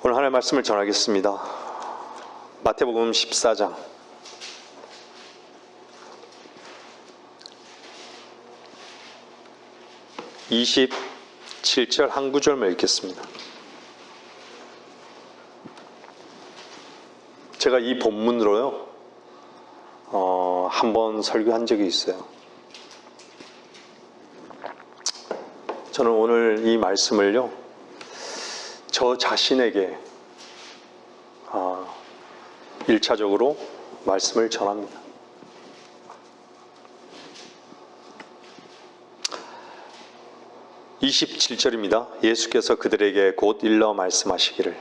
오늘 하나님의 말씀을 전하겠습니다. 마태복음 14장 27절 한 구절만 읽겠습니다. 제가 이 본문으로요 한번 설교한 적이 있어요. 저는 오늘 이 말씀을요 저 자신에게 1차적으로 말씀을 전합니다. (27절입니다) 예수께서 그들에게 곧 일러 말씀하시기를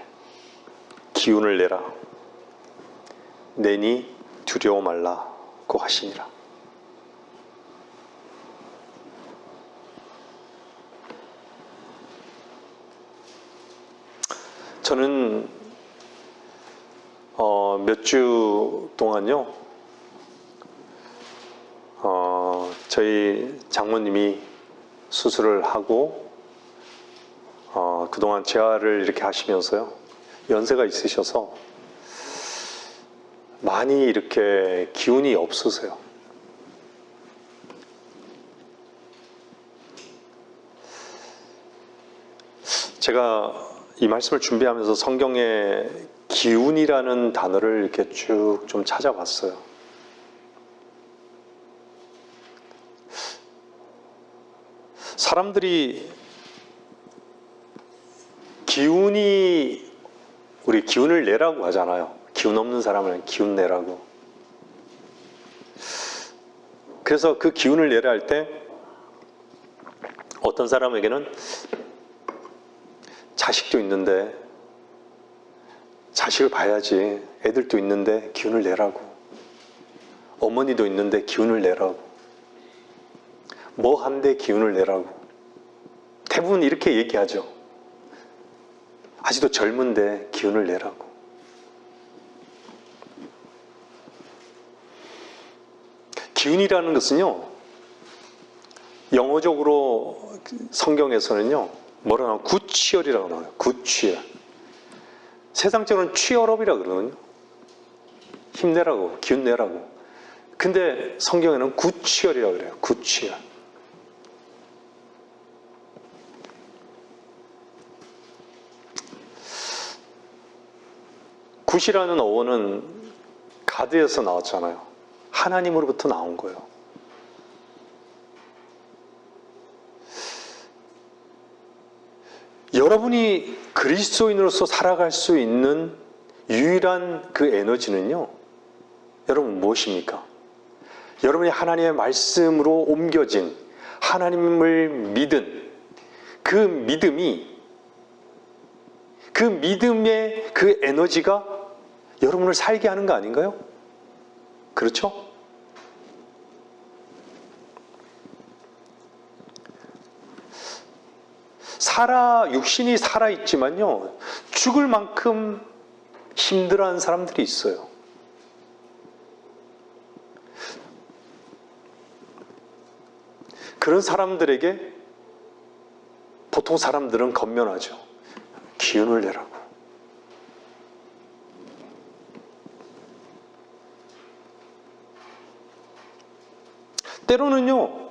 기운을 내라 내니 두려워 말라고 하시니라. 저는 몇 주 동안요 저희 장모님이 수술을 하고 그동안 재활을 이렇게 하시면서요 연세가 있으셔서 많이 이렇게 기운이 없으세요. 제가 이 말씀을 준비하면서 성경에 기운이라는 단어를 이렇게 쭉 좀 찾아봤어요. 사람들이 우리 기운을 내라고 하잖아요. 기운 없는 사람은 기운 내라고. 그래서 그 기운을 내라 할 때 어떤 사람에게는 자식도 있는데 자식을 봐야지, 애들도 있는데 기운을 내라고, 어머니도 있는데 기운을 내라고, 뭐 한데 기운을 내라고 대부분 이렇게 얘기하죠. 아직도 젊은데 기운을 내라고. 기운이라는 것은요 영어적으로 성경에서는요 뭐라 나와요? 굿치얼이라고 나와요. 굿치얼. 세상적으로는 치얼업이라고 그러거든요. 힘내라고, 기운 내라고. 근데 성경에는 굿치얼이라고 그래요. 굿치얼. 굿이라는 어원은 가드에서 나왔잖아요. 하나님으로부터 나온 거예요. 여러분이 그리스도인으로서 살아갈 수 있는 유일한 그 에너지는요 여러분 무엇입니까? 여러분이 하나님의 말씀으로 옮겨진, 하나님을 믿은 그 믿음이, 그 믿음의 그 에너지가 여러분을 살게 하는 거 아닌가요? 그렇죠? 육신이 살아있지만요 죽을 만큼 힘들어하는 사람들이 있어요. 그런 사람들에게 보통 사람들은 권면하죠. 기운을 내라고. 때로는요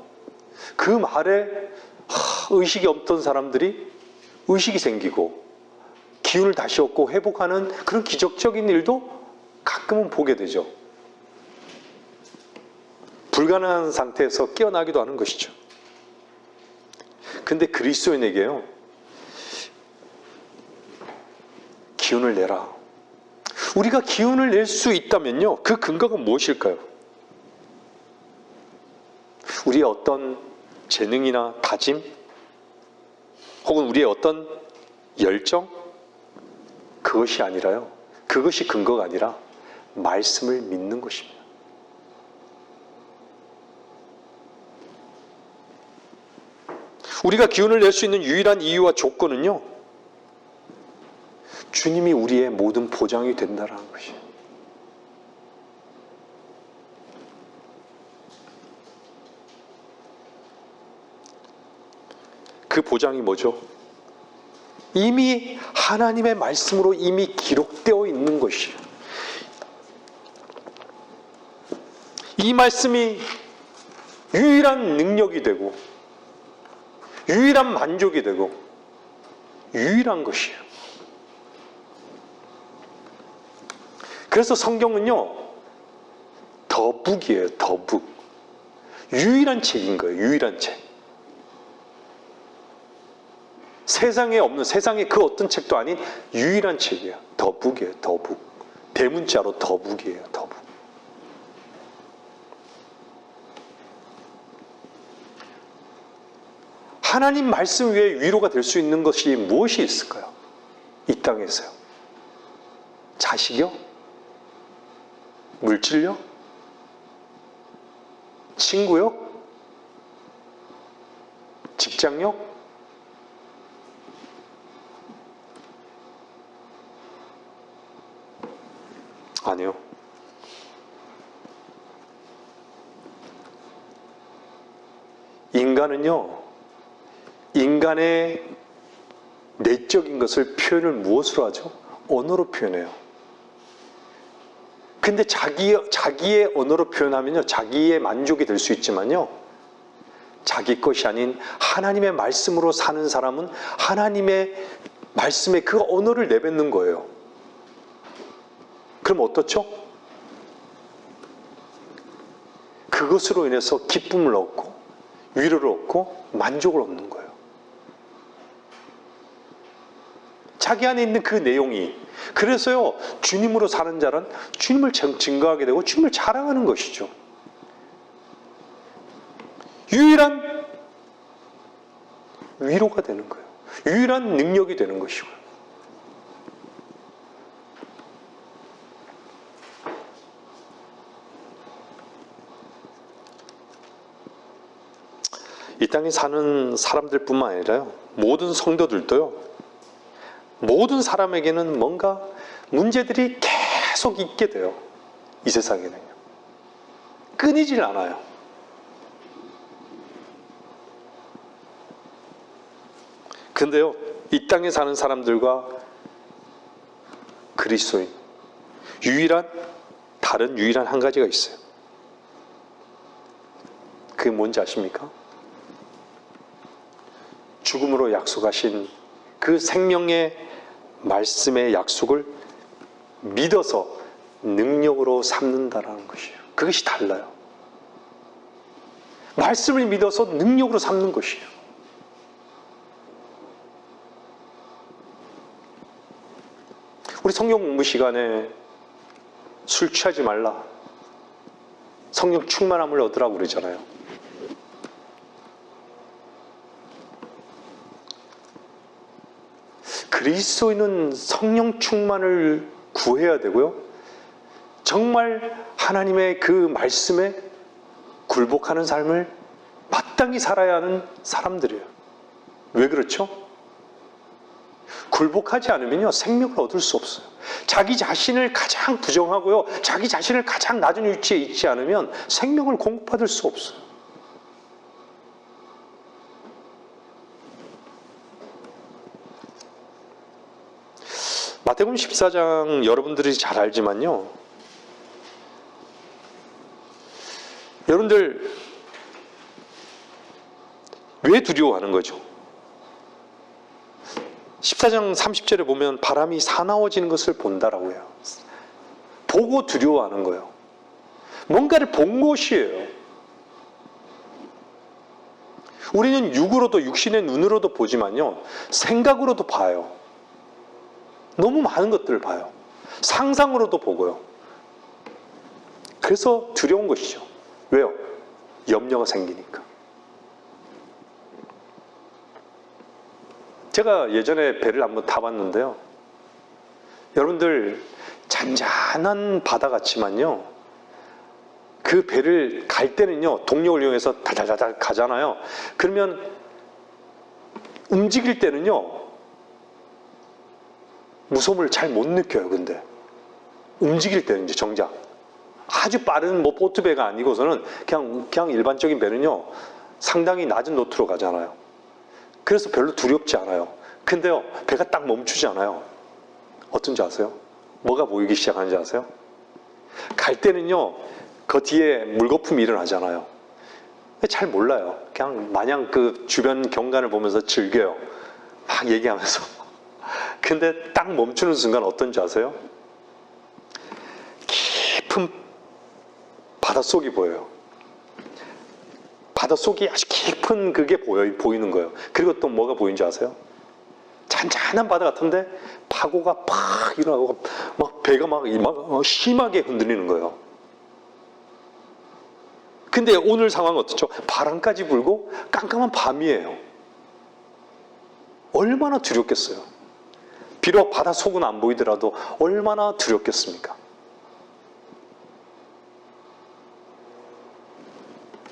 그 말에 의식이 없던 사람들이 의식이 생기고 기운을 다시 얻고 회복하는 그런 기적적인 일도 가끔은 보게 되죠. 불가능한 상태에서 깨어나기도 하는 것이죠. 근데 그리스도인에게요 기운을 내라. 우리가 기운을 낼 수 있다면요 그 근거가 무엇일까요? 우리의 어떤 재능이나 다짐, 혹은 우리의 어떤 열정, 그것이 아니라요, 그것이 근거가 아니라 말씀을 믿는 것입니다. 우리가 기운을 낼 수 있는 유일한 이유와 조건은요 주님이 우리의 모든 보장이 된다는 것이에요. 그 보장이 뭐죠? 이미 하나님의 말씀으로 이미 기록되어 있는 것이에요. 이 말씀이 유일한 능력이 되고 유일한 만족이 되고 유일한 것이에요. 그래서 성경은요, 더북이에요. 더북. 유일한 책인 거예요. 유일한 책. 세상에 없는, 세상에 그 어떤 책도 아닌 유일한 책이에요. 더북이에요. 더북. 대문자로 더북이에요. 더북. 하나님 말씀 외에 위로가 될 수 있는 것이 무엇이 있을까요? 이 땅에서요. 자식이요? 물질요? 친구요? 직장요? 아니요. 인간은요, 인간의 내적인 것을 표현을 무엇으로 하죠? 언어로 표현해요. 근데 자기의 언어로 표현하면요, 자기의 만족이 될 수 있지만요, 자기 것이 아닌 하나님의 말씀으로 사는 사람은 하나님의 말씀에 그 언어를 내뱉는 거예요. 그럼 어떻죠? 그것으로 인해서 기쁨을 얻고 위로를 얻고 만족을 얻는 거예요. 자기 안에 있는 그 내용이, 그래서요, 주님으로 사는 자는 주님을 증거하게 되고 주님을 자랑하는 것이죠. 유일한 위로가 되는 거예요. 유일한 능력이 되는 것이고요. 이 땅에 사는 사람들뿐만 아니라요, 모든 성도들도요, 모든 사람에게는 뭔가 문제들이 계속 있게 돼요. 이 세상에는요. 끊이질 않아요. 근데요, 이 땅에 사는 사람들과 그리스도인, 다른 유일한 한 가지가 있어요. 그게 뭔지 아십니까? 죽음으로 약속하신 그 생명의 말씀의 약속을 믿어서 능력으로 삼는다라는 것이에요. 그것이 달라요. 말씀을 믿어서 능력으로 삼는 것이에요. 우리 성경 공부 시간에 술 취하지 말라, 성령 충만함을 얻으라고 그러잖아요. 그리스도인은 성령 충만을 구해야 되고요, 정말 하나님의 그 말씀에 굴복하는 삶을 마땅히 살아야 하는 사람들이에요. 왜 그렇죠? 굴복하지 않으면요, 생명을 얻을 수 없어요. 자기 자신을 가장 부정하고요, 자기 자신을 가장 낮은 위치에 있지 않으면 생명을 공급받을 수 없어요. 마태복음 14장 여러분들이 잘 알지만요, 여러분들 왜 두려워하는 거죠? 14장 30절에 보면 바람이 사나워지는 것을 본다라고 해요. 보고 두려워하는 거예요. 뭔가를 본 것이에요. 우리는 육으로도, 육신의 눈으로도 보지만요, 생각으로도 봐요. 너무 많은 것들을 봐요. 상상으로도 보고요. 그래서 두려운 것이죠. 왜요? 염려가 생기니까. 제가 예전에 배를 한번 타봤는데요, 여러분들 잔잔한 바다 같지만요, 그 배를 갈 때는요, 동력을 이용해서 달달달달 가잖아요. 그러면 움직일 때는요, 무서움을 잘 못 느껴요. 근데 움직일 때는 이제 정작 아주 빠른 보트배가 아니고서는 그냥 일반적인 배는요, 상당히 낮은 노트로 가잖아요. 그래서 별로 두렵지 않아요. 근데요, 배가 딱 멈추지 않아요. 어떤지 아세요? 뭐가 보이기 시작하는지 아세요? 갈 때는요, 그 뒤에 물거품이 일어나잖아요. 잘 몰라요. 그냥 마냥 그 주변 경관을 보면서 즐겨요. 막 얘기하면서. 근데 딱 멈추는 순간 어떤지 아세요? 깊은 바닷속이 보여요. 바닷속이 아주 깊은 그게 보이는 거예요. 그리고 또 뭐가 보이는지 아세요? 잔잔한 바다 같은데 파고가 팍 일어나고 막 배가 막 심하게 흔들리는 거예요. 근데 오늘 상황은 어떻죠? 바람까지 불고 깜깜한 밤이에요. 얼마나 두렵겠어요. 비록 바닷속은 안 보이더라도 얼마나 두렵겠습니까?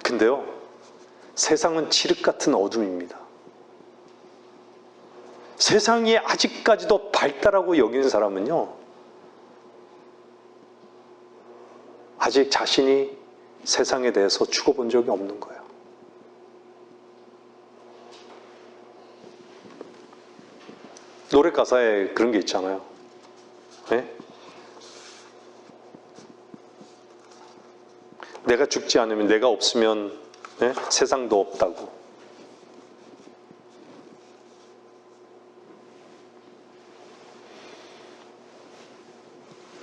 근데요, 세상은 칠흑 같은 어둠입니다. 세상이 아직까지도 발달하고 여기는 사람은요, 아직 자신이 세상에 대해서 죽어본 적이 없는 거예요. 노래 가사에 그런 게 있잖아요. 네? 내가 죽지 않으면, 내가 없으면 네? 세상도 없다고.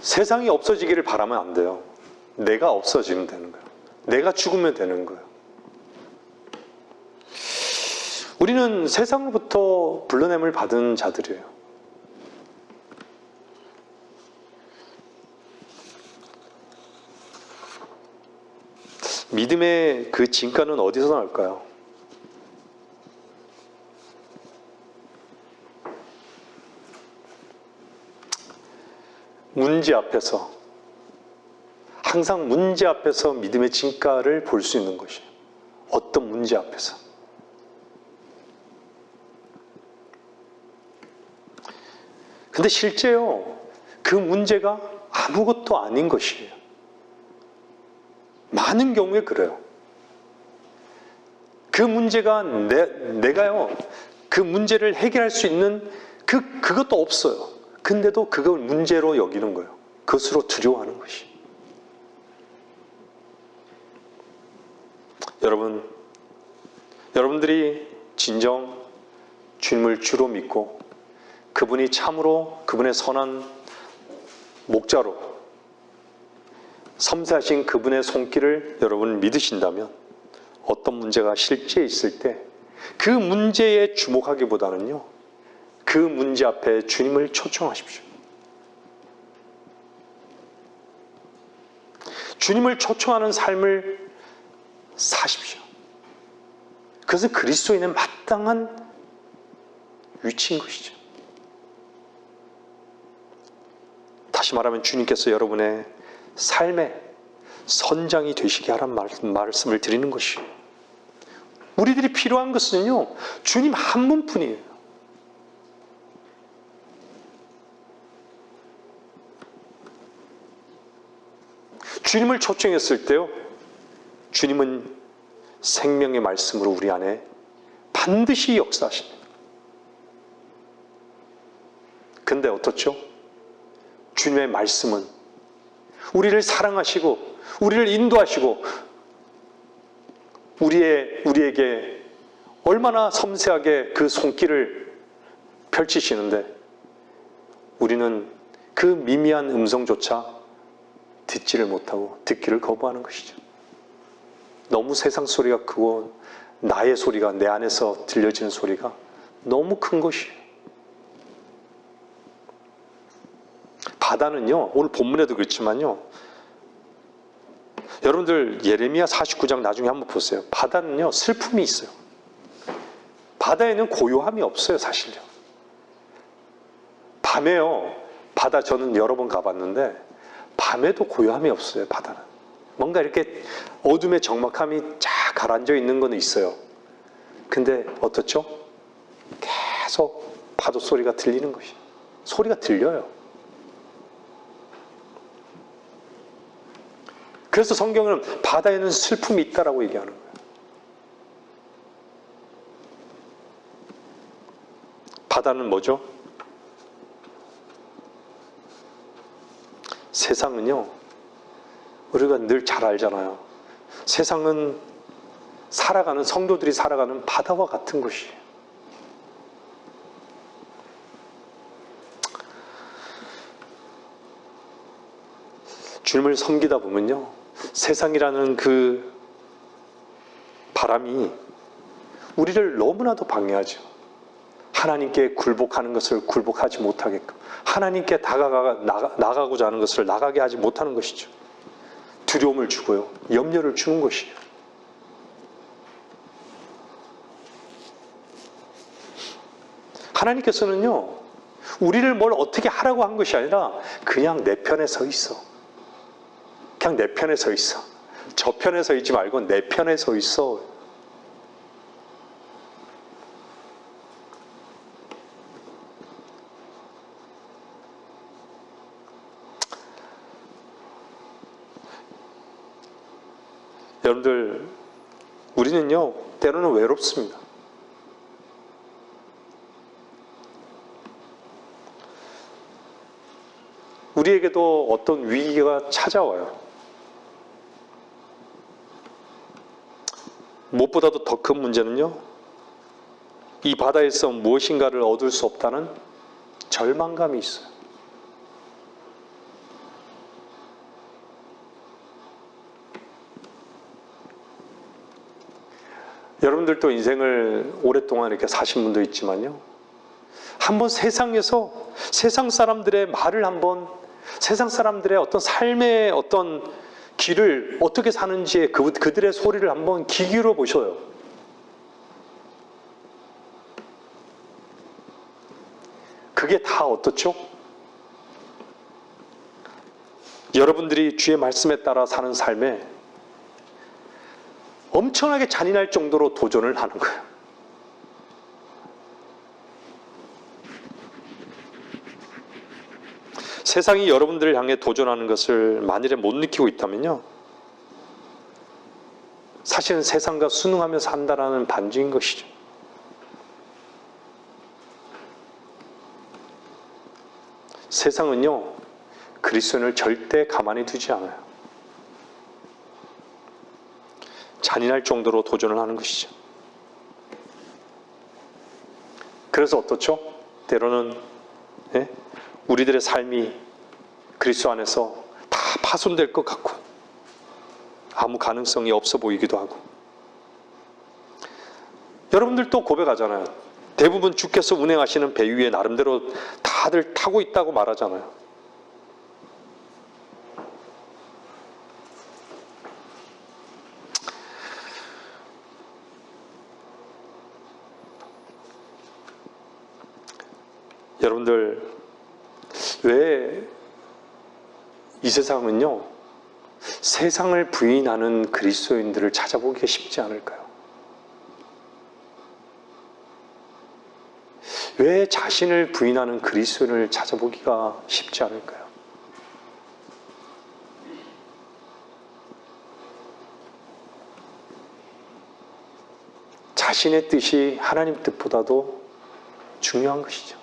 세상이 없어지기를 바라면 안 돼요. 내가 없어지면 되는 거예요. 내가 죽으면 되는 거예요. 우리는 세상으로부터 불러냄을 받은 자들이에요. 믿음의 그 진가는 어디서 나올까요? 문제 앞에서, 항상 문제 앞에서 믿음의 진가를 볼 수 있는 것이에요. 어떤 문제 앞에서. 근데 실제요, 그 문제가 아무것도 아닌 것이에요. 많은 경우에 그래요. 그 문제가 내가요, 그 문제를 해결할 수 있는 그것도 없어요. 근데도 그걸 문제로 여기는 거예요. 그것으로 두려워하는 것이. 여러분들이 진정 주님을 주로 믿고 그분이 참으로 그분의 선한 목자로 섬세하신 그분의 손길을 여러분 믿으신다면 어떤 문제가 실제 있을 때 그 문제에 주목하기보다는요, 그 문제 앞에 주님을 초청하십시오. 주님을 초청하는 삶을 사십시오. 그것은 그리스도인의 마땅한 위치인 것이죠. 다시 말하면 주님께서 여러분의 삶의 선장이 되시게 하라는 말씀을 드리는 것이에요. 우리들이 필요한 것은요, 주님 한 분뿐이에요. 주님을 초청했을 때요, 주님은 생명의 말씀으로 우리 안에 반드시 역사하십니다. 근데 어떻죠? 주님의 말씀은 우리를 사랑하시고 우리를 인도하시고 우리에게 얼마나 섬세하게 그 손길을 펼치시는데 우리는 그 미미한 음성조차 듣지를 못하고 듣기를 거부하는 것이죠. 너무 세상 소리가 크고 나의 소리가, 내 안에서 들려지는 소리가 너무 큰 것이에요. 바다는요, 오늘 본문에도 그렇지만요, 여러분들 예레미야 49장 나중에 한번 보세요. 바다는요, 슬픔이 있어요. 바다에는 고요함이 없어요, 사실요. 밤에요, 바다 저는 여러 번 가봤는데 밤에도 고요함이 없어요, 바다는. 뭔가 이렇게 어둠의 적막함이 쫙 가라앉아 있는 건 있어요. 근데 어떻죠? 계속 파도 소리가 들리는 것이, 소리가 들려요. 그래서 성경은 바다에는 슬픔이 있다라고 얘기하는 거예요. 바다는 뭐죠? 세상은요, 우리가 늘 잘 알잖아요. 세상은 살아가는, 성도들이 살아가는 바다와 같은 곳이에요. 주님을 섬기다 보면요, 세상이라는 그 바람이 우리를 너무나도 방해하죠. 하나님께 굴복하는 것을 굴복하지 못하게끔, 하나님께 나가고자 하는 것을 나가게 하지 못하는 것이죠. 두려움을 주고요, 염려를 주는 것이에요. 하나님께서는요, 우리를 뭘 어떻게 하라고 한 것이 아니라 그냥 내 편에 서 있어. 그냥 내 편에 서 있어. 저 편에 서 있지 말고 내 편에 서 있어. 여러분들, 우리는요, 때로는 외롭습니다. 우리에게도 어떤 위기가 찾아와요. 무엇보다도 더 큰 문제는요, 이 바다에서 무엇인가를 얻을 수 없다는 절망감이 있어요. 여러분들도 인생을 오랫동안 이렇게 사신 분도 있지만요, 한번 세상에서 세상 사람들의 말을 한번, 세상 사람들의 어떤 삶의 어떤 길을 어떻게 사는지 그들의 소리를 한번 귀 기울여 보셔요. 그게 다 어떻죠? 여러분들이 주의 말씀에 따라 사는 삶에 엄청나게 잔인할 정도로 도전을 하는 거예요. 세상이 여러분들을 향해 도전하는 것을 만일에 못 느끼고 있다면요, 사실은 세상과 순응하며 산다라는 반증인 것이죠. 세상은요, 그리스도인을 절대 가만히 두지 않아요. 잔인할 정도로 도전을 하는 것이죠. 그래서 어떻죠? 때로는 우리들의 삶이 그리스도 안에서 다 파손될 것 같고 아무 가능성이 없어 보이기도 하고, 여러분들도 고백하잖아요. 대부분 주께서 운행하시는 배 위에 나름대로 다들 타고 있다고 말하잖아요. 여러분들, 왜 이 세상은요, 세상을 부인하는 그리스도인들을 찾아보기가 쉽지 않을까요? 왜 자신을 부인하는 그리스도인을 찾아보기가 쉽지 않을까요? 자신의 뜻이 하나님 뜻보다도 중요한 것이죠.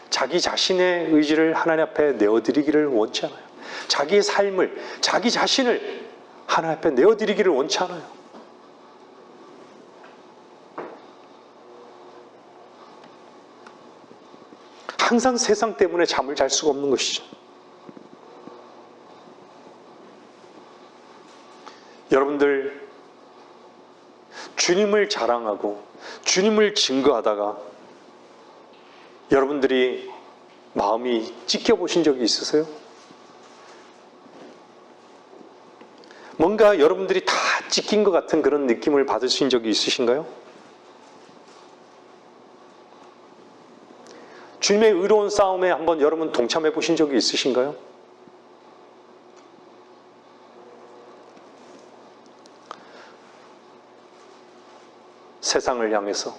자기 자신의 의지를 하나님 앞에 내어드리기를 원치 않아요. 자기의 삶을, 자기 자신을 하나님 앞에 내어드리기를 원치 않아요. 항상 세상 때문에 잠을 잘 수가 없는 것이죠. 여러분들, 주님을 자랑하고 주님을 증거하다가 여러분들이 마음이 찢겨보신 적이 있으세요? 뭔가 여러분들이 다 찢긴 것 같은 그런 느낌을 받으신 적이 있으신가요? 주님의 의로운 싸움에 한번 여러분 동참해 보신 적이 있으신가요? 세상을 향해서,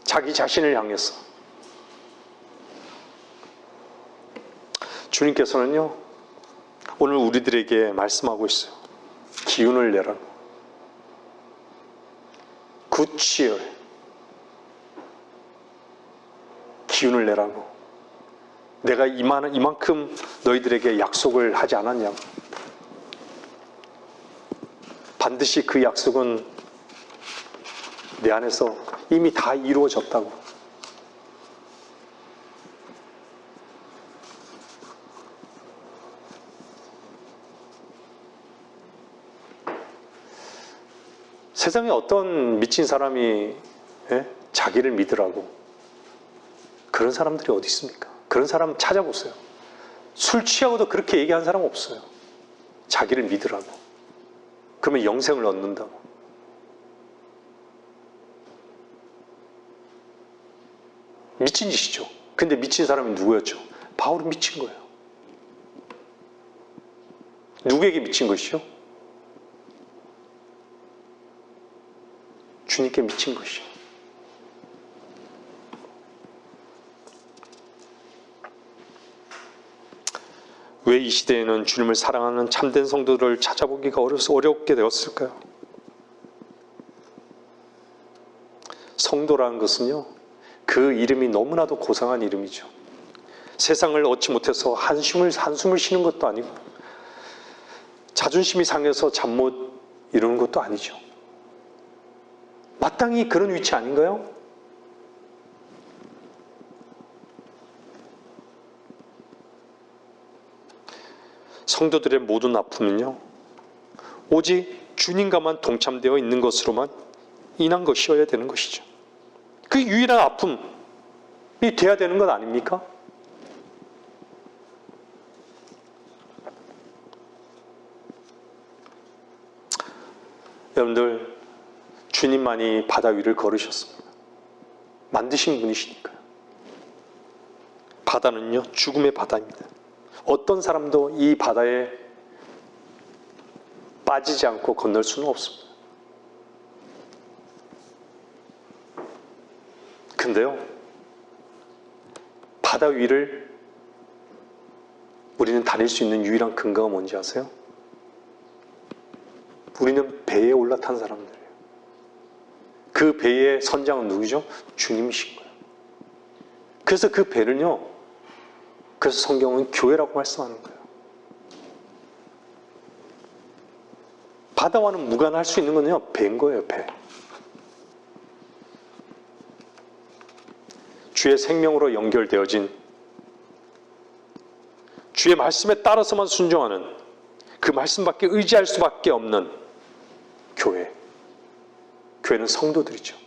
자기 자신을 향해서. 주님께서는요, 오늘 우리들에게 말씀하고 있어요. 기운을 내라. Good cheer. 기운을 내라고. 내가 이만큼 너희들에게 약속을 하지 않았냐고. 반드시 그 약속은 내 안에서 이미 다 이루어졌다고. 세상에 어떤 미친 사람이 자기를 믿으라고. 그런 사람들이 어디 있습니까? 그런 사람 찾아보세요. 술 취하고도 그렇게 얘기한 사람 없어요. 자기를 믿으라고. 그러면 영생을 얻는다고. 미친 짓이죠. 근데 미친 사람이 누구였죠? 바울은 미친 거예요. 누구에게 미친 것이죠? 주님께 미친 것이죠. 왜 이 시대에는 주님을 사랑하는 참된 성도들을 찾아보기가 어렵게 되었을까요? 성도라는 것은요, 그 이름이 너무나도 고상한 이름이죠. 세상을 얻지 못해서 한숨을 쉬는 것도 아니고, 자존심이 상해서 잠 못 이루는 것도 아니죠. 마땅히 그런 위치 아닌가요? 성도들의 모든 아픔은요, 오직 주님과만 동참되어 있는 것으로만 인한 것이어야 되는 것이죠. 그 유일한 아픔이 돼야 되는 것 아닙니까? 여러분들, 주님만이 바다 위를 걸으셨습니다. 만드신 분이시니까요. 바다는요, 죽음의 바다입니다. 어떤 사람도 이 바다에 빠지지 않고 건널 수는 없습니다. 근데요, 바다 위를 우리는 다닐 수 있는 유일한 근거가 뭔지 아세요? 우리는 배에 올라탄 사람들이에요. 그 배의 선장은 누구죠? 주님이신 거예요. 그래서 그 배를요, 그래서 성경은 교회라고 말씀하는 거예요. 바다와는 무관할 수 있는 건요, 배인 거예요, 배. 주의 생명으로 연결되어진, 주의 말씀에 따라서만 순종하는, 그 말씀밖에 의지할 수밖에 없는 교회. 교회는 성도들이죠.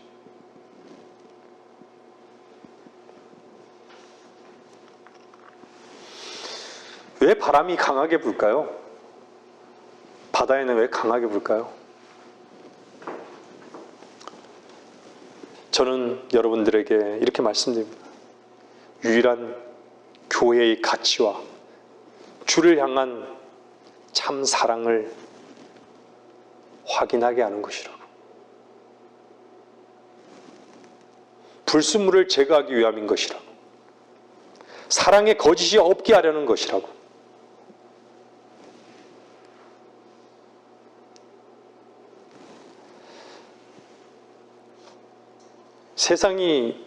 왜 바람이 강하게 불까요? 바다에는 왜 강하게 불까요? 저는 여러분들에게 이렇게 말씀드립니다. 유일한 교회의 가치와 주를 향한 참 사랑을 확인하게 하는 것이라고. 불순물을 제거하기 위함인 것이라고. 사랑의 거짓이 없게 하려는 것이라고. 세상이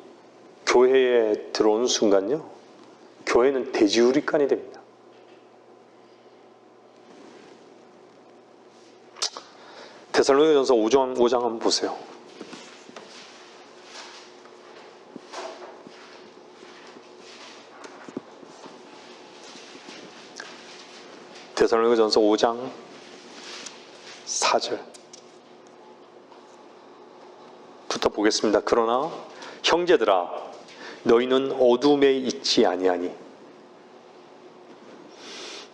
교회에 들어오는 순간요, 교회는 돼지우리간이 됩니다. 데살로니가전서 5장 한번 보세요. 데살로니가전서 5장 4절 부터 보겠습니다. 그러나 형제들아, 너희는 어둠에 있지 아니하니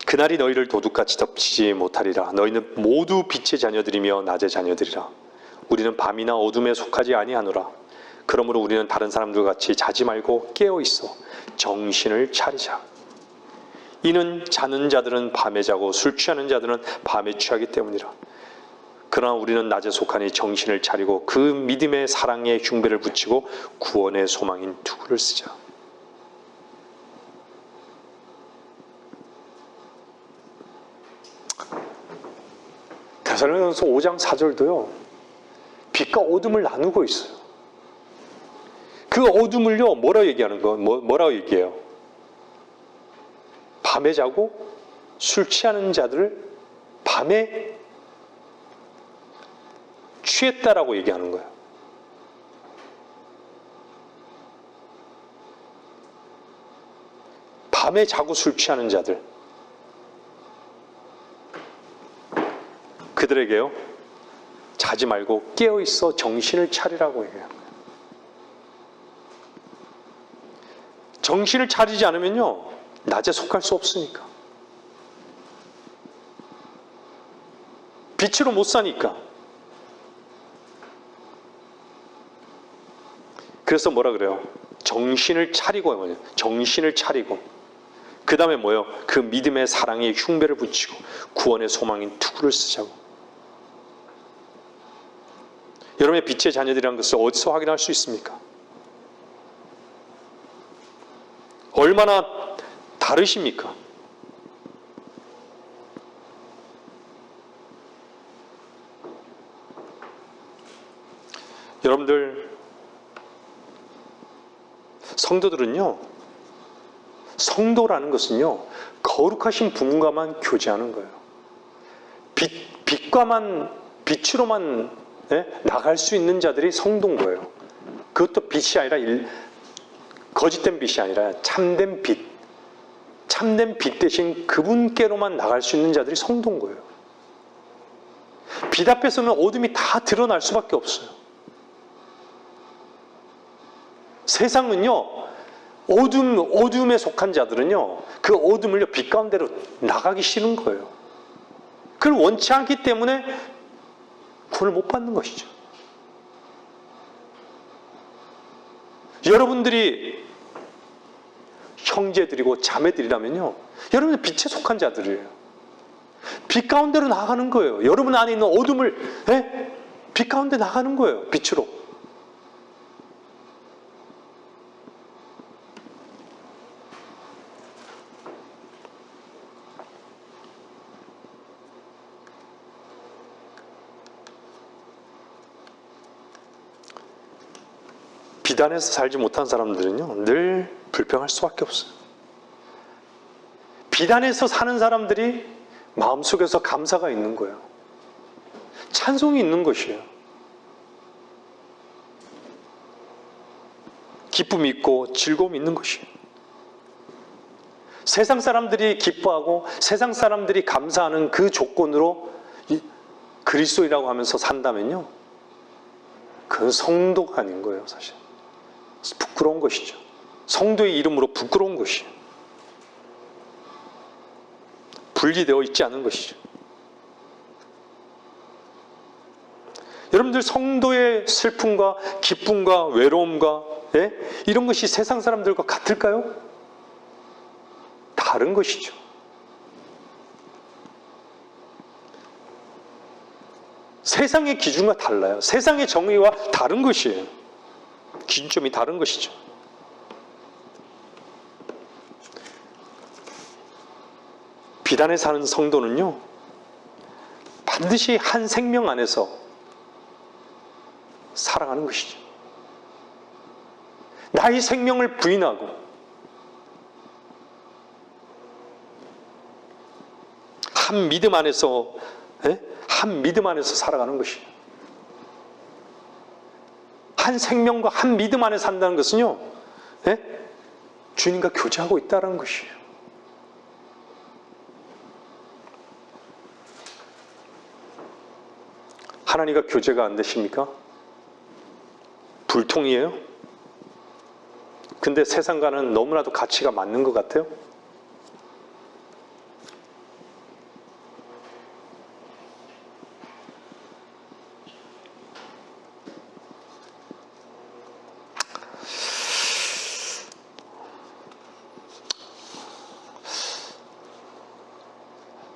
그날이 너희를 도둑같이 덮치지 못하리라. 너희는 모두 빛의 자녀들이며 낮의 자녀들이라. 우리는 밤이나 어둠에 속하지 아니하노라. 그러므로 우리는 다른 사람들과 같이 자지 말고 깨어 있어 정신을 차리자. 이는 자는 자들은 밤에 자고 술 취하는 자들은 밤에 취하기 때문이라. 그러나 우리는 낮에 속하니 정신을 차리고 그 믿음의 사랑의 흉배를 붙이고 구원의 소망인 투구를 쓰자. 데살로니가전서 5장 4절도요, 빛과 어둠을 나누고 있어요. 그 어둠을요, 뭐라고 얘기하는 거? 뭐라고 얘기해요? 밤에 자고 술 취하는 자들을 밤에 취했다라고 얘기하는 거예요. 밤에 자고 술 취하는 자들. 그들에게요, 자지 말고 깨어있어 정신을 차리라고 얘기해요. 정신을 차리지 않으면요, 낮에 속할 수 없으니까. 빛으로 못 사니까. 그래서 뭐라 그래요? 정신을 차리고, 정신을 차리고. 그 다음에 뭐예요? 그 믿음의 사랑에 흉배를 붙이고 구원의 소망인 투구를 쓰자고. 여러분의 빛의 자녀들이라는 것을 어디서 확인할 수 있습니까? 얼마나 다르십니까? 여러분들, 성도들은요, 성도라는 것은요, 거룩하신 분과만 교제하는 거예요. 빛으로만 나갈 수 있는 자들이 성도인 거예요. 그것도 빛이 아니라 거짓된 빛이 아니라 참된 빛. 참된 빛 대신 그분께로만 나갈 수 있는 자들이 성도인 거예요. 빛 앞에서는 어둠이 다 드러날 수밖에 없어요. 세상은요, 어둠에 속한 자들은요, 그 어둠을요, 빛 가운데로 나가기 싫은 거예요. 그걸 원치 않기 때문에 구원을 못 받는 것이죠. 여러분들이 형제들이고 자매들이라면요, 여러분은 빛에 속한 자들이에요. 빛 가운데로 나가는 거예요. 여러분 안에 있는 어둠을 빛 가운데 나가는 거예요. 빛으로. 빛 안에서 살지 못한 사람들은요, 늘 불평할 수밖에 없어요. 빛 안에서 사는 사람들이 마음속에서 감사가 있는 거예요. 찬송이 있는 것이에요. 기쁨이 있고 즐거움이 있는 것이에요. 세상 사람들이 기뻐하고 세상 사람들이 감사하는 그 조건으로 그리스도인이라고 하면서 산다면요, 그건 성도가 아닌 거예요, 사실. 부끄러운 것이죠. 성도의 이름으로 부끄러운 것이에요. 분리되어 있지 않은 것이죠. 여러분들, 성도의 슬픔과 기쁨과 외로움과 이런 것이 세상 사람들과 같을까요? 다른 것이죠. 세상의 기준과 달라요. 세상의 정의와 다른 것이에요. 기준점이 다른 것이죠. 빛 안에 사는 성도는요, 반드시 한 생명 안에서 살아가는 것이죠. 나의 생명을 부인하고 한 믿음 안에서 살아가는 것이에요. 한 생명과 한 믿음 안에 산다는 것은요, 주님과 교제하고 있다는 것이에요. 하나님과 교제가 안 되십니까? 불통이에요? 근데 세상과는 너무나도 가치가 맞는 것 같아요?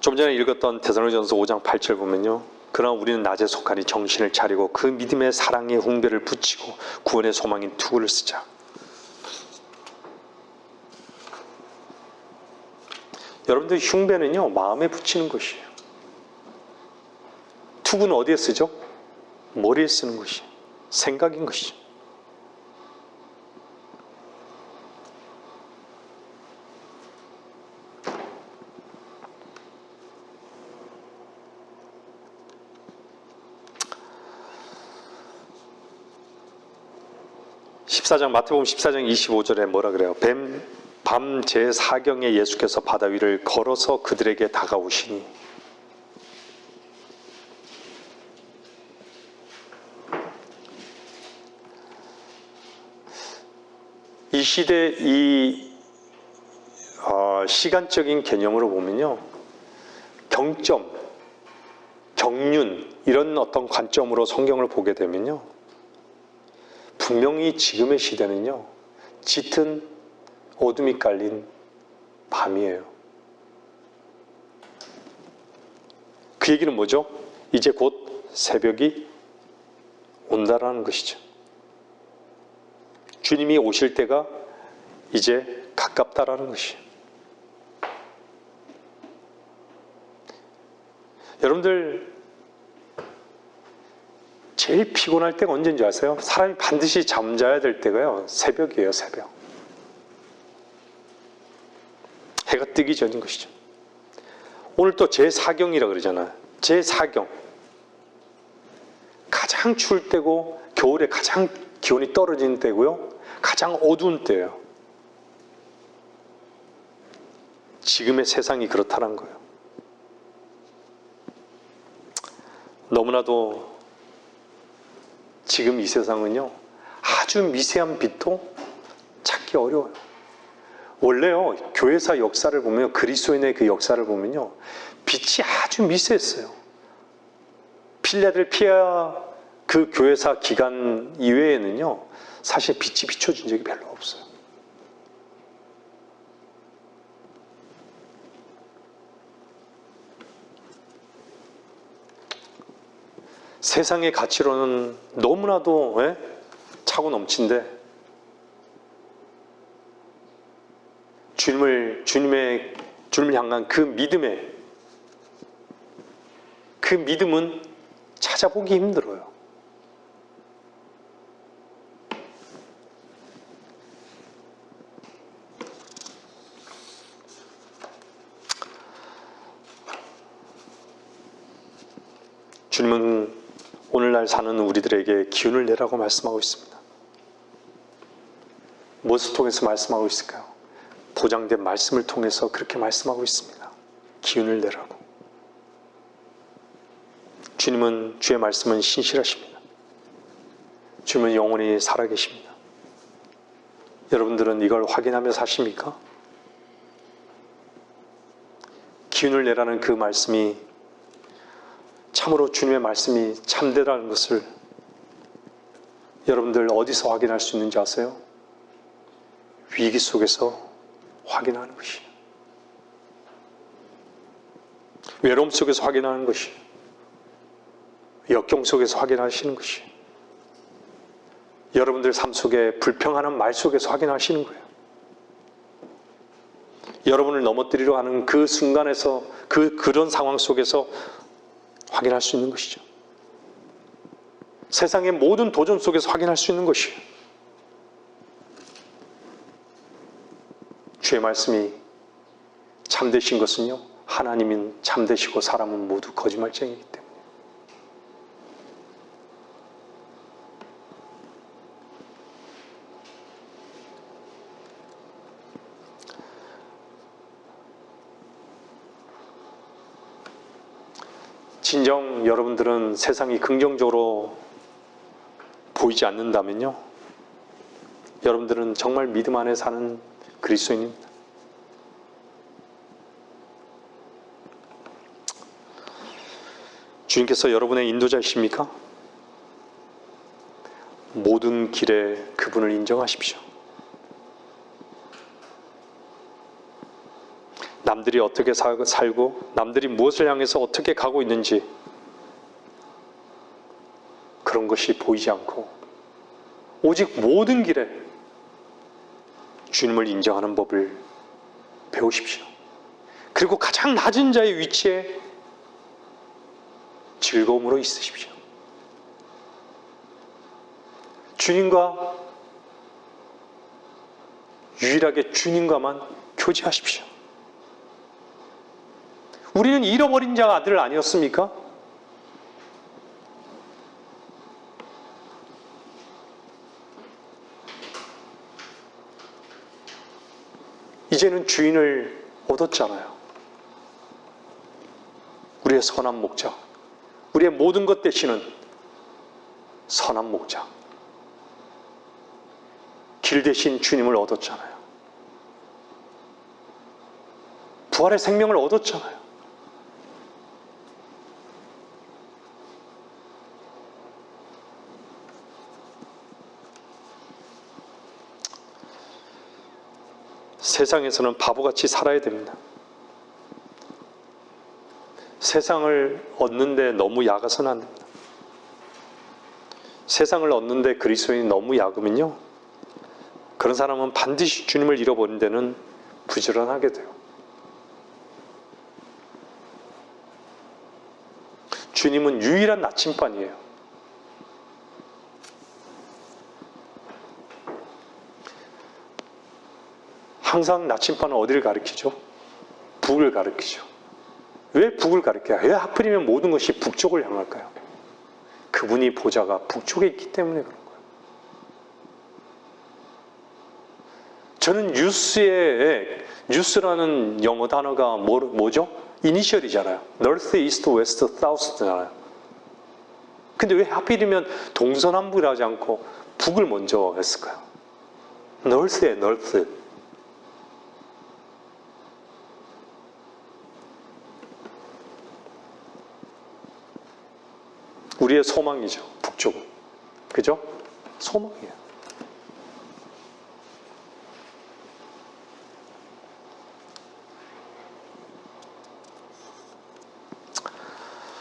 좀 전에 읽었던 데살로니가전서 5장 8절 보면요, 그러나 우리는 낮에 속하니 정신을 차리고 그 믿음의 사랑의 훈배를 붙이고 구원의 소망인 투구를 쓰자. 여러분들, 흉배는요, 마음에 붙이는 것이에요. 투구는 어디에 쓰죠? 머리에 쓰는 것이에요. 생각인 것이죠. 14장 마태복음 14장 25절에 뭐라 그래요? 밤 제4경에 예수께서 바다 위를 걸어서 그들에게 다가오시니 이 시대 이 시간적인 개념으로 보면요, 경점, 경륜 이런 어떤 관점으로 성경을 보게 되면요, 분명히 지금의 시대는요, 짙은 어둠이 깔린 밤이에요. 그 얘기는 뭐죠? 이제 곧 새벽이 온다라는 것이죠. 주님이 오실 때가 이제 가깝다라는 것이에요. 여러분들 제일 피곤할 때가 언제인지 아세요? 사람이 반드시 잠자야 될 때가요, 새벽이에요. 새벽. 해가 뜨기 전인 것이죠. 오늘 또 제4경이라 그러잖아요. 제4경. 가장 추울 때고 겨울에 가장 기온이 떨어지는 때고요, 가장 어두운 때예요. 지금의 세상이 그렇다는 거예요. 너무나도 지금 이 세상은요, 아주 미세한 빛도 찾기 어려워요. 원래요, 교회사 역사를 보면, 그리스도인의 그 역사를 보면요, 빛이 아주 미세했어요. 필라델피아 그 교회사 기간 이외에는요, 사실 빛이 비춰준 적이 별로 없어요. 세상의 가치로는 너무나도 차고 넘친데, 주님을 향한 그 믿음은 찾아보기 힘들어요. 주님은 오늘날 사는 우리들에게 기운을 내라고 말씀하고 있습니다. 무엇을 통해서 말씀하고 있을까요? 보장된 말씀을 통해서 그렇게 말씀하고 있습니다. 기운을 내라고. 주의 말씀은 신실하십니다. 주님은 영원히 살아계십니다. 여러분들은 이걸 확인하며 사십니까? 기운을 내라는 그 말씀이 참으로 주님의 말씀이 참되다는 것을 여러분들 어디서 확인할 수 있는지 아세요? 위기 속에서 확인하는 것이에요. 외로움 속에서 확인하는 것이에요. 역경 속에서 확인하시는 것이에요. 여러분들 삶 속에 불평하는 말 속에서 확인하시는 거예요. 여러분을 넘어뜨리려 하는 그 순간에서, 그런 상황 속에서 확인할 수 있는 것이죠. 세상의 모든 도전 속에서 확인할 수 있는 것이에요. 주의 말씀이 참되신 것은요, 하나님은 참되시고 사람은 모두 거짓말쟁이기 때문에. 진정 여러분들은 세상이 긍정적으로 보이지 않는다면요, 여러분들은 정말 믿음 안에 사는 그리스도인입니다. 주님께서 여러분의 인도자이십니까? 모든 길에 그분을 인정하십시오. 남들이 어떻게 살고 남들이 무엇을 향해서 어떻게 가고 있는지 그런 것이 보이지 않고 오직 모든 길에 주님을 인정하는 법을 배우십시오. 그리고 가장 낮은 자의 위치에 즐거움으로 있으십시오. 주님과 유일하게 주님과만 교제하십시오. 우리는 잃어버린 자 아들 아니었습니까? 이제는 주인을 얻었잖아요. 우리의 선한 목자, 우리의 모든 것 되시는 선한 목자, 길 대신 주님을 얻었잖아요. 부활의 생명을 얻었잖아요. 세상에서는 바보같이 살아야 됩니다. 세상을 얻는데 너무 약아서는 안 됩니다. 세상을 얻는데 그리스도인이 너무 약으면요, 그런 사람은 반드시 주님을 잃어버린 데는 부지런하게 돼요. 주님은 유일한 나침반이에요. 항상 나침반은 어디를 가리키죠? 북을 가리키죠. 왜 북을 가리켜요? 왜 하필이면 모든 것이 북쪽을 향할까요? 그분이 보좌가 북쪽에 있기 때문에 그런 거예요. 저는 뉴스라는 영어 단어가 뭐죠? 이니셜이잖아요. North, East, West, South잖아요. 근데 왜 하필이면 동서남북을 하지 않고 북을 먼저 했을까요? North에 North. 우리의 소망이죠. 북쪽은. 그죠? 소망이에요.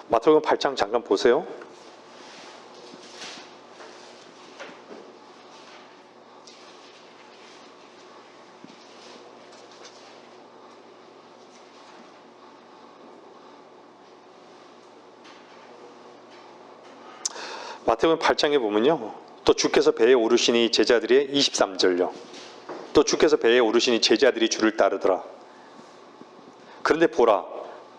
마태복음 8장 잠깐 보세요. 마태복음 8장에 보면요, 또 주께서 배에 오르시니 제자들이 23절요. 또 주께서 배에 오르시니 제자들이 주를 따르더라. 그런데 보라,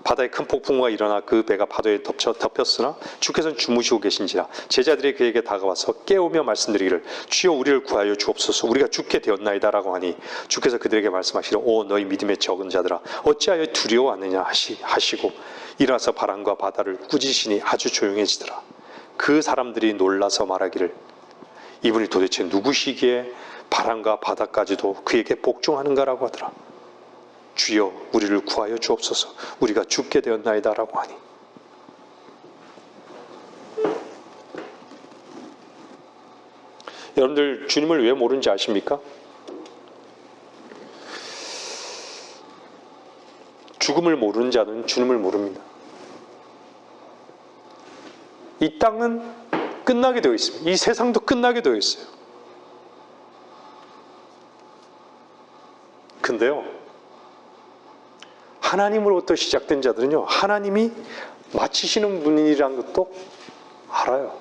바다에 큰 폭풍우가 일어나 그 배가 파도에 덮였으나 주께서는 주무시고 계신지라. 제자들이 그에게 다가와서 깨우며 말씀드리기를 주여 우리를 구하여 주옵소서, 우리가 죽게 되었나이다 라고 하니 주께서 그들에게 말씀하시기를 오 너희 믿음의 적은 자들아 어찌하여 두려워하느냐 하시고 일어나서 바람과 바다를 꾸짖으시니 아주 조용해지더라. 그 사람들이 놀라서 말하기를 이분이 도대체 누구시기에 바람과 바다까지도 그에게 복종하는가라고 하더라. 주여 우리를 구하여 주옵소서, 우리가 죽게 되었나이다 라고 하니. 여러분들 주님을 왜 모르는지 아십니까? 죽음을 모르는 자는 주님을 모릅니다. 이 땅은 끝나게 되어 있습니다. 이 세상도 끝나게 되어 있어요. 근데요, 하나님으로부터 시작된 자들은요, 하나님이 마치시는 분이라는 것도 알아요.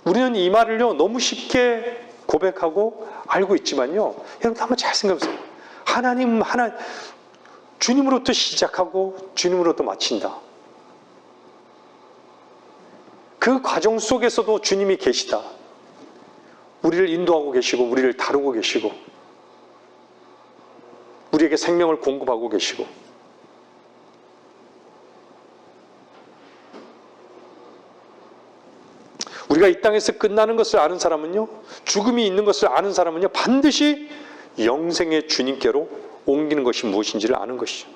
우리는 이 말을요, 너무 쉽게 고백하고 알고 있지만요, 여러분 한번 잘 생각해보세요. 주님으로부터 시작하고 주님으로부터 마친다. 그 과정 속에서도 주님이 계시다. 우리를 인도하고 계시고 우리를 다루고 계시고 우리에게 생명을 공급하고 계시고, 우리가 이 땅에서 끝나는 것을 아는 사람은요, 죽음이 있는 것을 아는 사람은요, 반드시 영생의 주님께로 옮기는 것이 무엇인지를 아는 것이죠.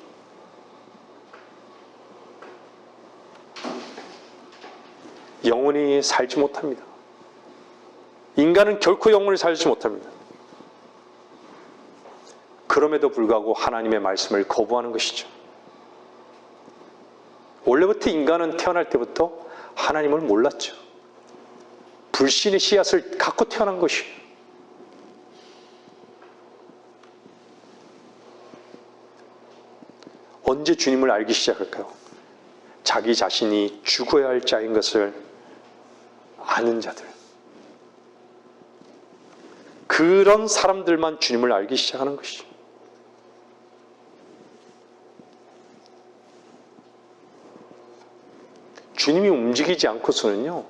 영원히 살지 못합니다. 인간은 결코 영원히 살지 못합니다. 그럼에도 불구하고 하나님의 말씀을 거부하는 것이죠. 원래부터 인간은 태어날 때부터 하나님을 몰랐죠. 불신의 씨앗을 갖고 태어난 것이에요. 언제 주님을 알기 시작할까요? 자기 자신이 죽어야 할 자인 것을 아는 자들. 그런 사람들만 주님을 알기 시작하는 것이죠. 주님이 움직이지 않고서는요,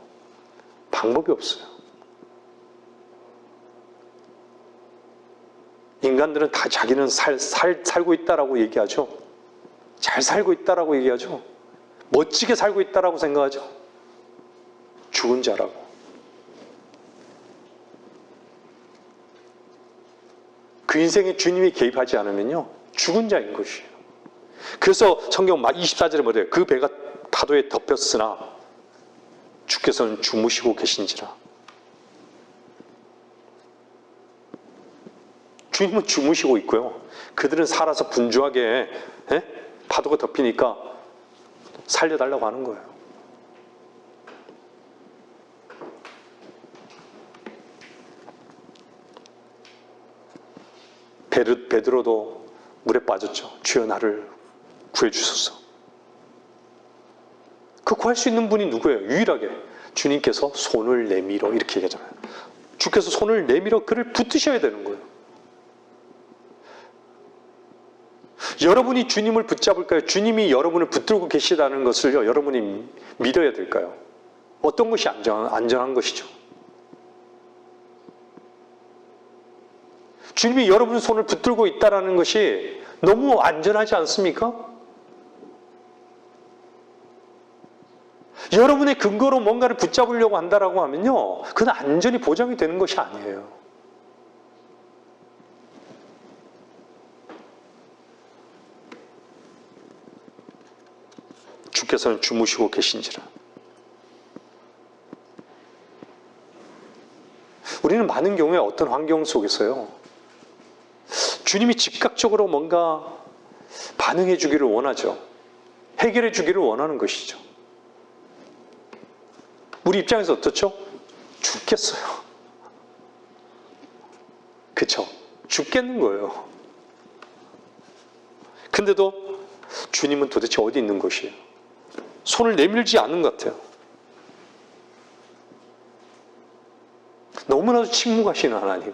방법이 없어요. 인간들은 다 자기는 살고 있다라고 얘기하죠. 잘 살고 있다라고 얘기하죠. 멋지게 살고 있다라고 생각하죠. 죽은 자라고. 그 인생에 주님이 개입하지 않으면요, 죽은 자인 것이에요. 그래서 성경 24절에 뭐래요? 그 배가 파도에 덮였으나 주께서는 주무시고 계신지라. 주님은 주무시고 있고요. 그들은 살아서 분주하게 파도가 덮이니까 살려달라고 하는 거예요. 베드로도 물에 빠졌죠. 주여 나를 구해주소서. 그 구할 수 있는 분이 누구예요? 유일하게 주님께서 손을 내밀어 이렇게 얘기하잖아요. 주께서 손을 내밀어 그를 붙드셔야 되는 거예요. 여러분이 주님을 붙잡을까요? 주님이 여러분을 붙들고 계시다는 것을요, 여러분이 믿어야 될까요? 어떤 것이 안전한 것이죠? 주님이 여러분의 손을 붙들고 있다는 것이 너무 안전하지 않습니까? 여러분의 근거로 뭔가를 붙잡으려고 한다라고 하면요, 그건 안전이 보장이 되는 것이 아니에요. 주께서는 주무시고 계신지라. 우리는 많은 경우에 어떤 환경 속에서요, 주님이 즉각적으로 뭔가 반응해 주기를 원하죠. 해결해 주기를 원하는 것이죠. 우리 입장에서 어떻죠? 죽겠어요. 그쵸? 죽겠는 거예요. 근데도 주님은 도대체 어디 있는 것이에요? 손을 내밀지 않는 것 같아요. 너무나도 침묵하시는 하나님.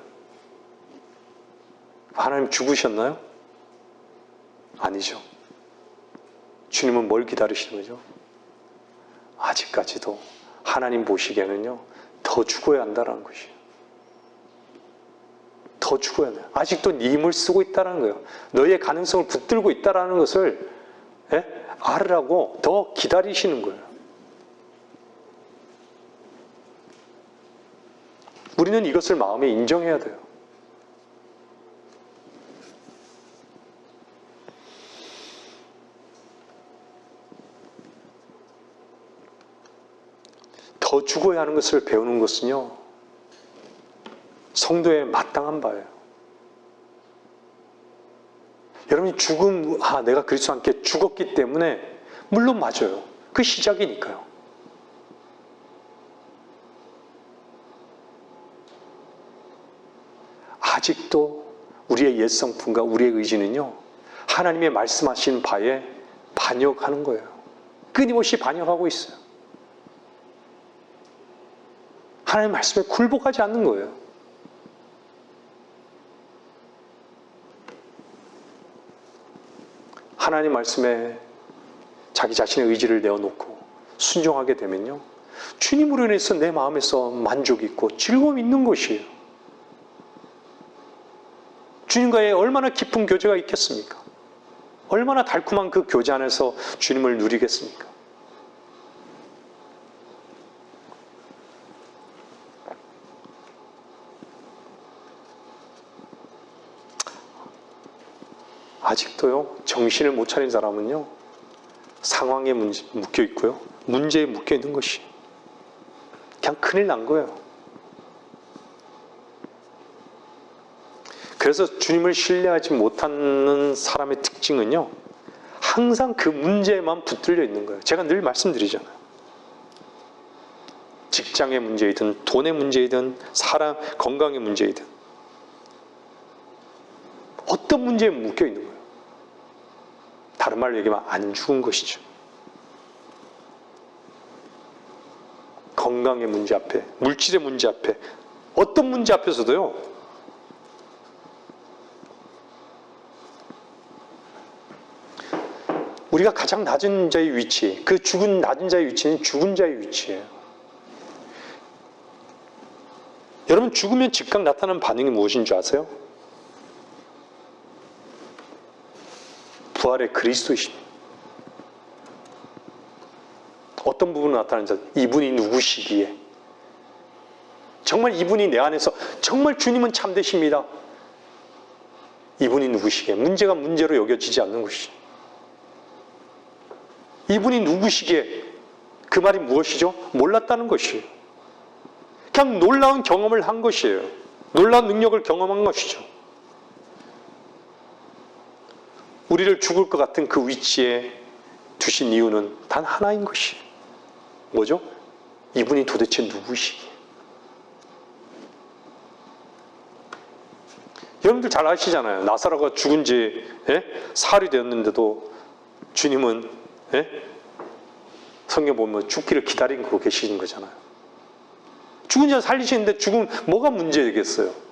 하나님 죽으셨나요? 아니죠. 주님은 뭘 기다리시는 거죠? 아직까지도 하나님 보시기에는요, 더 죽어야 한다는 것이에요. 더 죽어야 돼요. 아직도 네 힘을 쓰고 있다는 거예요. 너의 가능성을 붙들고 있다는 것을 알으라고 더 기다리시는 거예요. 우리는 이것을 마음에 인정해야 돼요. 더 죽어야 하는 것을 배우는 것은요, 성도의 마땅한 바예요. 여러분이 내가 그리스도와 함께 죽었기 때문에, 물론 맞아요. 그 시작이니까요. 아직도 우리의 옛 성품과 우리의 의지는요, 하나님의 말씀하신 바에 반역하는 거예요. 끊임없이 반역하고 있어요. 하나님의 말씀에 굴복하지 않는 거예요. 하나님 말씀에 자기 자신의 의지를 내어놓고 순종하게 되면요, 주님으로 인해서 내 마음에서 만족이 있고 즐거움이 있는 것이에요. 주님과의 얼마나 깊은 교제가 있겠습니까? 얼마나 달콤한 그 교제 안에서 주님을 누리겠습니까? 아직도요, 정신을 못 차린 사람은요, 상황에 묶여 있고요, 문제에 묶여 있는 것이 그냥 큰일 난 거예요. 그래서 주님을 신뢰하지 못하는 사람의 특징은요, 항상 그 문제에만 붙들려 있는 거예요. 제가 늘 말씀드리잖아요. 직장의 문제이든 돈의 문제이든 사람 건강의 문제이든 어떤 문제에 묶여 있는 거예요. 다른 말로 얘기하면 안 죽은 것이죠. 건강의 문제 앞에, 물질의 문제 앞에, 어떤 문제 앞에서도요, 우리가 가장 낮은 자의 위치, 그 죽은 낮은 자의 위치는 죽은 자의 위치예요. 여러분, 죽으면 즉각 나타나는 반응이 무엇인 줄 아세요? 부활의 그리스도이십니다. 어떤 부분으로 나타나는지 이분이 누구시기에 정말 이분이 내 안에서 정말 주님은 참되십니다. 이분이 누구시기에 문제가 문제로 여겨지지 않는 것이죠. 이분이 누구시기에 그 말이 무엇이죠? 몰랐다는 것이에요. 그냥 놀라운 경험을 한 것이에요. 놀라운 능력을 경험한 것이죠. 우리를 죽을 것 같은 그 위치에 두신 이유는 단 하나인 것이에요. 뭐죠? 이분이 도대체 누구시기에? 여러분들 잘 아시잖아요. 나사로가 죽은 지 사흘이 되었는데도 주님은 성경 보면 죽기를 기다리고 계시는 거잖아요. 죽은 자 살리시는데 죽으면 뭐가 문제겠어요?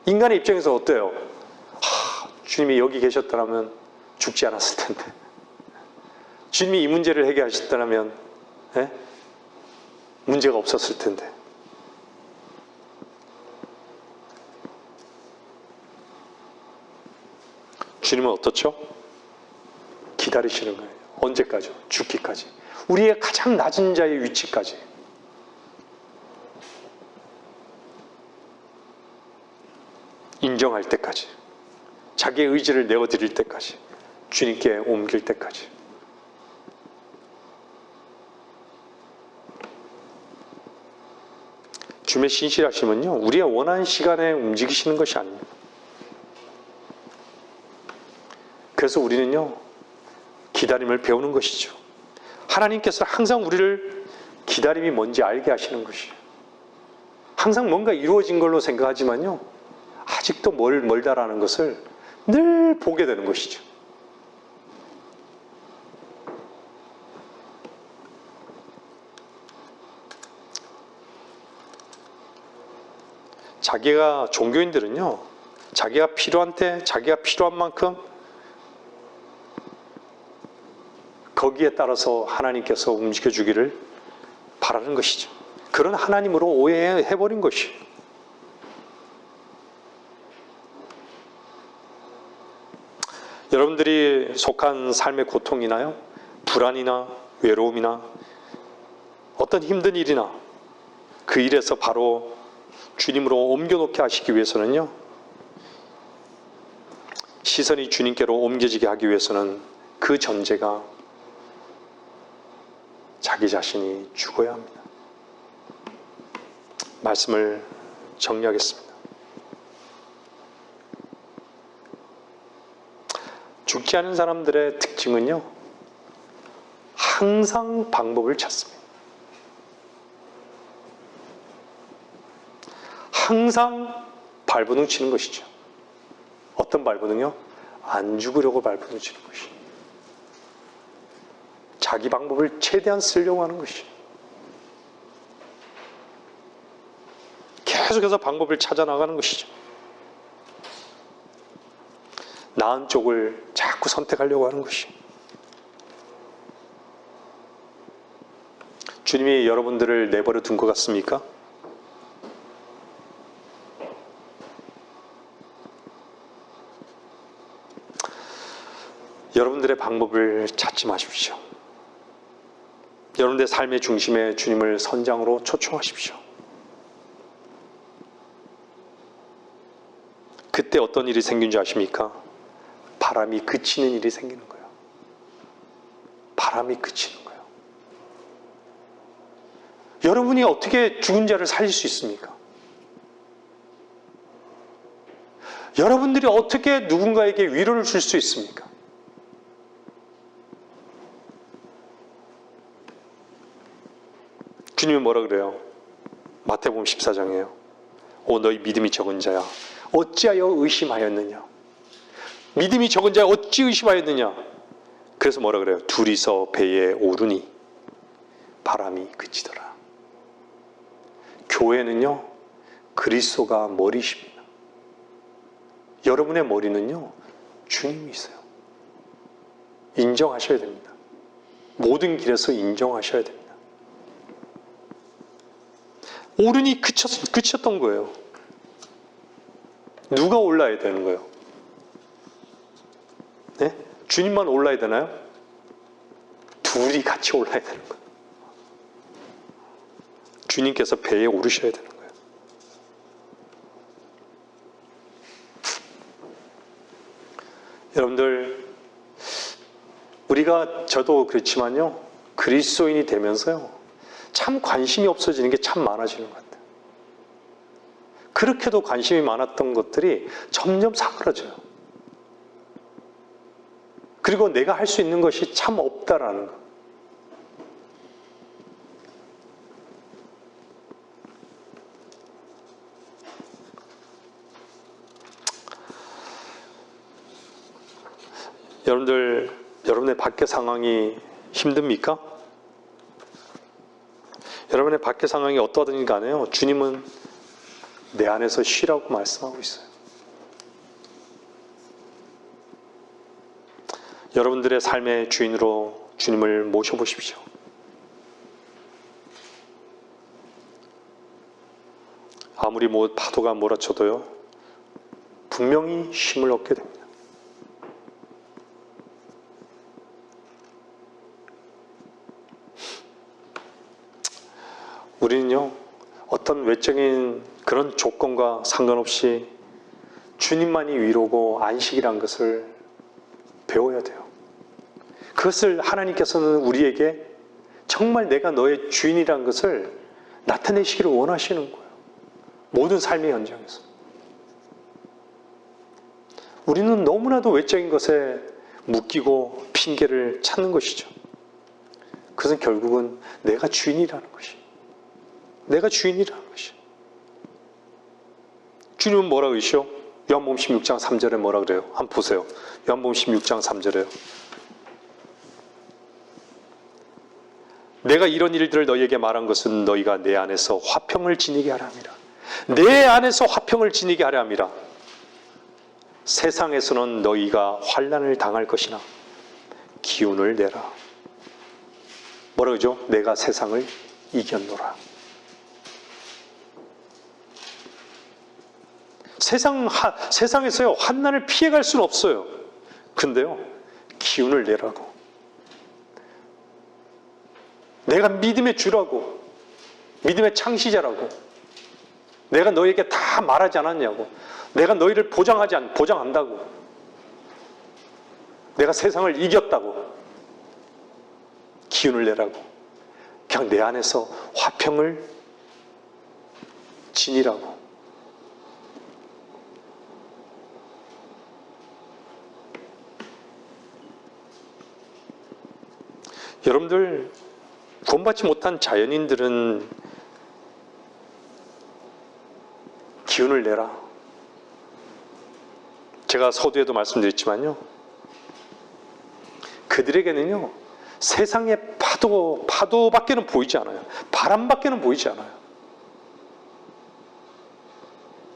인간의 입장에서 어때요? 주님이 여기 계셨더라면 죽지 않았을 텐데. 주님이 이 문제를 해결하셨더라면 문제가 없었을 텐데. 주님은 어떻죠? 기다리시는 거예요. 언제까지요? 죽기까지. 우리의 가장 낮은 자의 위치까지. 인정할 때까지. 자기의 의지를 내어드릴 때까지. 주님께 옮길 때까지. 주님의 신실하심은요, 우리가 원하는 시간에 움직이시는 것이 아닙니다. 그래서 우리는요, 기다림을 배우는 것이죠. 하나님께서 항상 우리를 기다림이 뭔지 알게 하시는 것이에요. 항상 뭔가 이루어진 걸로 생각하지만요, 아직도 멀다라는 것을 늘 보게 되는 것이죠. 자기가 종교인들은요, 자기가 필요한 때, 자기가 필요한 만큼 거기에 따라서 하나님께서 움직여주기를 바라는 것이죠. 그런 하나님으로 오해해버린 것이에요. 여러분들이 속한 삶의 고통이나요, 불안이나 외로움이나 어떤 힘든 일이나 그 일에서 바로 주님으로 옮겨놓게 하시기 위해서는요, 시선이 주님께로 옮겨지게 하기 위해서는 그 전제가 자기 자신이 죽어야 합니다. 말씀을 정리하겠습니다. 죽지 않은 사람들의 특징은요, 항상 방법을 찾습니다. 항상 발버둥 치는 것이죠. 어떤 발버둥이요? 안 죽으려고 발버둥 치는 것이죠. 자기 방법을 최대한 쓰려고 하는 것이죠. 계속해서 방법을 찾아 나가는 것이죠. 나은 쪽을 자꾸 선택하려고 하는 것이죠. 주님이 여러분들을 내버려 둔 것 같습니까? 여러분들의 방법을 찾지 마십시오. 여러분들의 삶의 중심에 주님을 선장으로 초청하십시오. 그때 어떤 일이 생긴지 아십니까? 바람이 그치는 일이 생기는 거예요. 바람이 그치는 거예요. 여러분이 어떻게 죽은 자를 살릴 수 있습니까? 여러분들이 어떻게 누군가에게 위로를 줄 수 있습니까? 주님이 뭐라 그래요? 마태복음 14장이에요. 오 너희 믿음이 적은 자야, 어찌하여 의심하였느냐? 믿음이 적은 자야 어찌 의심하였느냐? 그래서 뭐라 그래요? 둘이서 배에 오르니 바람이 그치더라. 교회는요, 그리스도가 머리십니다. 여러분의 머리는요, 주님이세요. 인정하셔야 됩니다. 모든 길에서 인정하셔야 됩니다. 오른이 그쳤던 거예요. 누가 올라야 되는 거예요? 네? 주님만 올라야 되나요? 둘이 같이 올라야 되는 거예요. 주님께서 배에 오르셔야 되는 거예요. 여러분들, 우리가 저도 그렇지만요, 그리스도인이 되면서요, 참 관심이 없어지는 게 참 많아지는 것 같아요. 그렇게도 관심이 많았던 것들이 점점 사그라져요. 그리고 내가 할 수 있는 것이 참 없다라는 것. 여러분들, 여러분의 밖의 상황이 힘듭니까? 여러분의 밖의 상황이 어떠하든지 간에요, 주님은 내 안에서 쉬라고 말씀하고 있어요. 여러분들의 삶의 주인으로 주님을 모셔보십시오. 아무리 파도가 몰아쳐도요, 분명히 쉼을 얻게 됩니다. 우리는요, 어떤 외적인 그런 조건과 상관없이 주님만이 위로고 안식이란 것을 배워야 돼요. 그것을 하나님께서는 우리에게 정말 내가 너의 주인이란 것을 나타내시기를 원하시는 거예요. 모든 삶의 현장에서. 우리는 너무나도 외적인 것에 묶이고 핑계를 찾는 것이죠. 그것은 결국은 내가 주인이라는 것이. 내가 주인이라는 것이. 주님은 뭐라 그러시오? 요한복음 16장 3절에 뭐라 그래요? 한번 보세요. 요한복음 16장 3절에요. 내가 이런 일들을 너희에게 말한 것은 너희가 내 안에서 화평을 지니게 하려 함이라. 내 안에서 화평을 지니게 하려 함이라. 세상에서는 너희가 환난을 당할 것이나 기운을 내라. 뭐라 그러죠? 내가 세상을 이겼노라. 세상에서요, 환난을 피해갈 수는 없어요. 근데요, 기운을 내라고. 내가 믿음의 주라고. 믿음의 창시자라고. 내가 너에게 다 말하지 않았냐고. 내가 너희를 보장한다고. 내가 세상을 이겼다고. 기운을 내라고. 그냥 내 안에서 화평을 지니라고. 여러분들, 구원받지 못한 자연인들은 기운을 내라. 제가 서두에도 말씀드렸지만요, 그들에게는요, 세상의 파도밖에는 보이지 않아요. 바람밖에는 보이지 않아요.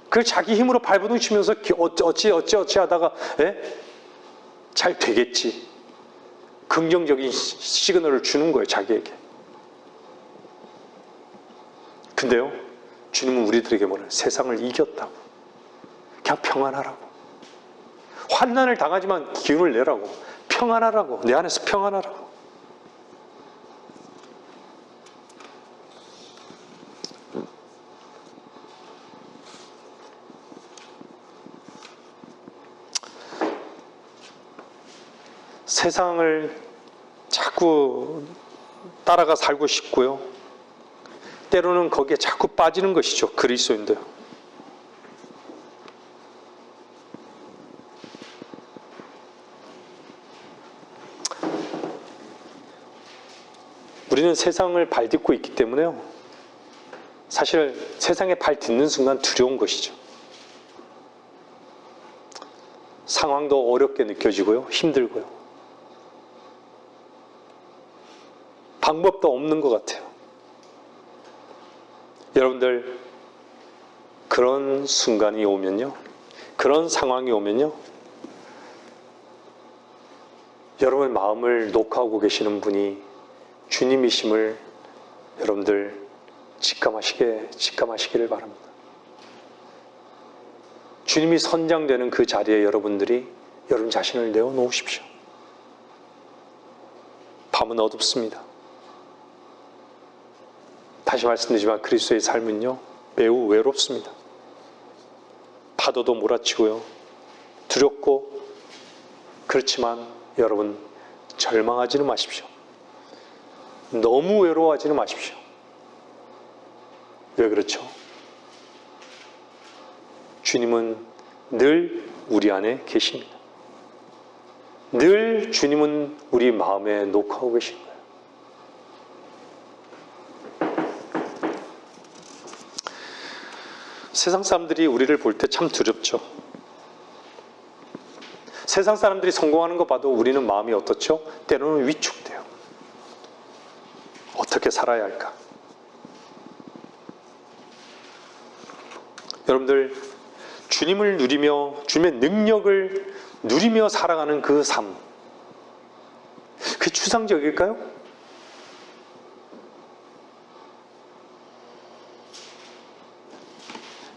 그걸 자기 힘으로 발버둥 치면서 어찌 하다가 잘 되겠지. 긍정적인 시그널을 주는 거예요, 자기에게. 근데요, 주님은 우리들에게 뭐래요? 세상을 이겼다고. 그냥 평안하라고. 환난을 당하지만 기운을 내라고. 평안하라고. 내 안에서 평안하라고. 세상을 자꾸 따라가 살고 싶고요. 때로는 거기에 자꾸 빠지는 것이죠. 그리스도인도요. 우리는 세상을 발딛고 있기 때문에요. 사실 세상에 발딛는 순간 두려운 것이죠. 상황도 어렵게 느껴지고요. 힘들고요. 방법도 없는 것 같아요. 여러분들, 그런 순간이 오면요, 그런 상황이 오면요, 여러분의 마음을 녹화하고 계시는 분이 주님이심을 여러분들 직감하시기를 바랍니다. 주님이 선장되는 그 자리에 여러분들이 여러분 자신을 내어놓으십시오. 밤은 어둡습니다. 다시 말씀드리지만 그리스도의 삶은요, 매우 외롭습니다. 파도도 몰아치고요, 두렵고, 그렇지만 여러분 절망하지는 마십시오. 너무 외로워하지는 마십시오. 왜 그렇죠? 주님은 늘 우리 안에 계십니다. 늘 주님은 우리 마음에 녹화하고 계신 거예요. 세상 사람들이 우리를 볼 때 참 두렵죠. 세상 사람들이 성공하는 거 봐도 우리는 마음이 어떻죠? 때로는 위축돼요. 어떻게 살아야 할까? 여러분들, 주님을 누리며 주님의 능력을 누리며 살아가는 그 삶, 그게 추상적일까요?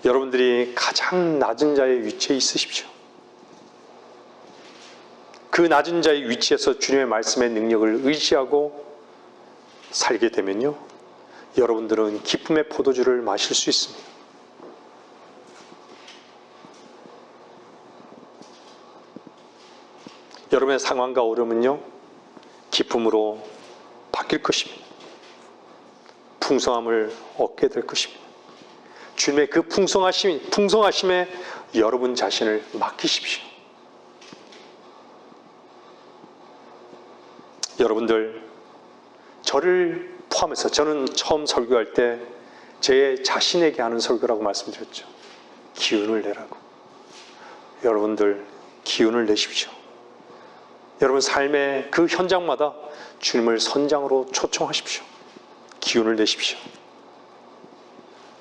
여러분들이 가장 낮은 자의 위치에 있으십시오. 그 낮은 자의 위치에서 주님의 말씀의 능력을 의지하고 살게 되면요, 여러분들은 기쁨의 포도주를 마실 수 있습니다. 여러분의 상황과 어려움은요, 기쁨으로 바뀔 것입니다. 풍성함을 얻게 될 것입니다. 주님의 그 풍성하심에 여러분 자신을 맡기십시오. 여러분들, 저를 포함해서 저는 처음 설교할 때 제 자신에게 하는 설교라고 말씀드렸죠. 기운을 내라고. 여러분들 기운을 내십시오. 여러분 삶의 그 현장마다 주님을 선장으로 초청하십시오. 기운을 내십시오.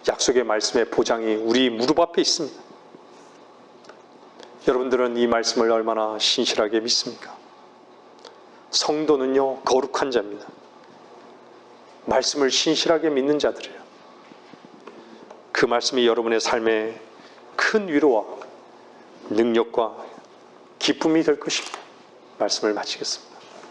약속의 말씀의 보장이 우리 무릎 앞에 있습니다. 여러분들은 이 말씀을 얼마나 신실하게 믿습니까? 성도는요, 거룩한 자입니다. 말씀을 신실하게 믿는 자들이에요. 그 말씀이 여러분의 삶에 큰 위로와 능력과 기쁨이 될 것입니다. 말씀을 마치겠습니다.